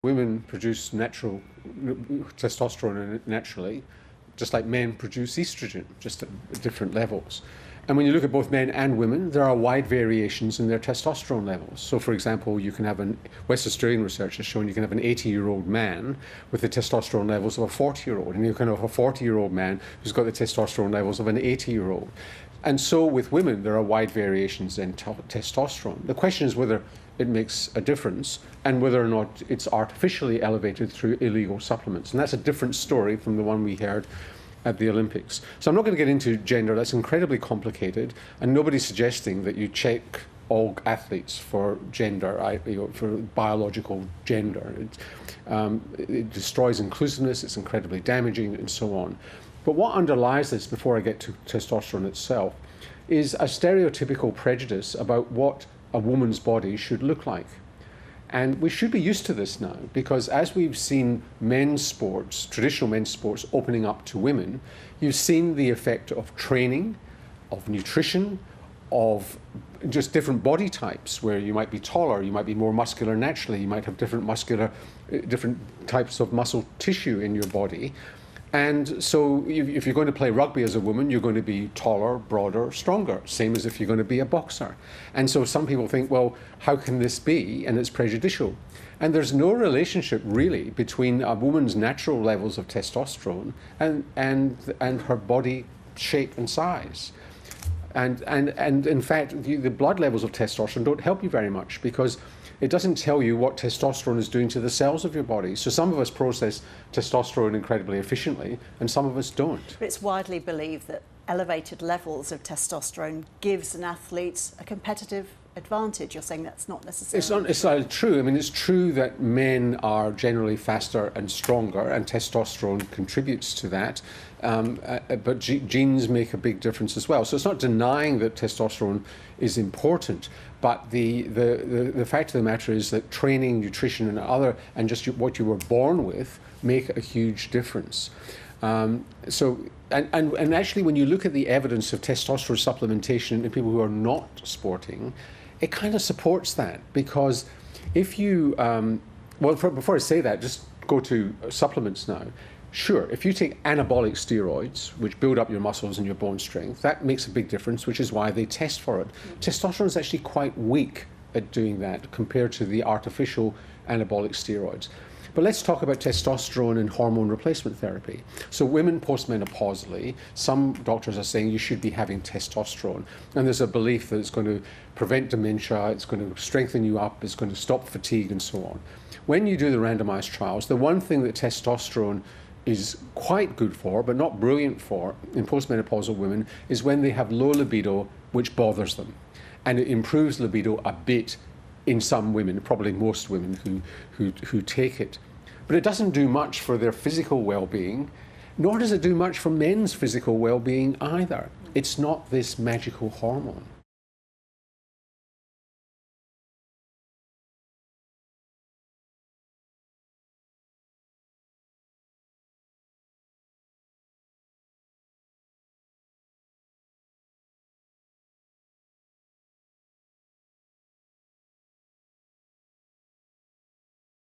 Women produce natural testosterone naturally, just like men produce estrogen, just at different levels. And when you look at both men and women, there are wide variations in their testosterone levels. So, for example, you can have West Australian research has shown you can have an 80-year-old man with the testosterone levels of a 40-year-old, and you can have a 40-year-old man who's got the testosterone levels of an 80-year-old. And so with women, there are wide variations in testosterone. The question is whether it makes a difference and whether or not it's artificially elevated through illegal supplements. And that's a different story from the one we heard at the Olympics. So I'm not going to get into gender. That's incredibly complicated, and nobody's suggesting that you check all athletes for gender, for biological gender. It destroys inclusiveness, it's incredibly damaging, and so on. But what underlies this, before I get to testosterone itself, is a stereotypical prejudice about what a woman's body should look like. And we should be used to this now, because as we've seen men's sports, traditional men's sports, opening up to women, you've seen the effect of training, of nutrition, of just different body types, where you might be taller, you might be more muscular naturally, you might have different types of muscle tissue in your body. And so if you're going to play rugby as a woman, you're going to be taller, broader, stronger, same as if you're going to be a boxer. And so some people think, well, how can this be? And it's prejudicial. And there's no relationship really between a woman's natural levels of testosterone and her body shape and size. And in fact, the blood levels of testosterone don't help you very much, because it doesn't tell you what testosterone is doing to the cells of your body. So some of us process testosterone incredibly efficiently, and some of us don't. But it's widely believed that elevated levels of testosterone gives an athlete a competitive advantage. You're saying that's not necessarily It's not true. I mean, it's true that men are generally faster and stronger, and testosterone contributes to that. But genes make a big difference as well. So it's not denying that testosterone is important, but the fact of the matter is that training, nutrition, and just what you were born with make a huge difference. And actually, when you look at the evidence of testosterone supplementation in people who are not sporting, it kind of supports that, because if you, before I say that, just go to supplements now. Sure, if you take anabolic steroids, which build up your muscles and your bone strength, that makes a big difference, which is why they test for it. Testosterone is actually quite weak at doing that compared to the artificial anabolic steroids. But let's talk about testosterone and hormone replacement therapy. So women postmenopausally, some doctors are saying you should be having testosterone. And there's a belief that it's going to prevent dementia, it's going to strengthen you up, it's going to stop fatigue, and so on. When you do the randomized trials, the one thing that testosterone is quite good for, but not brilliant for, in postmenopausal women, is when they have low libido, which bothers them. And it improves libido a bit in some women, probably most women who take it. But it doesn't do much for their physical well-being, nor does it do much for men's physical well-being either. It's not this magical hormone.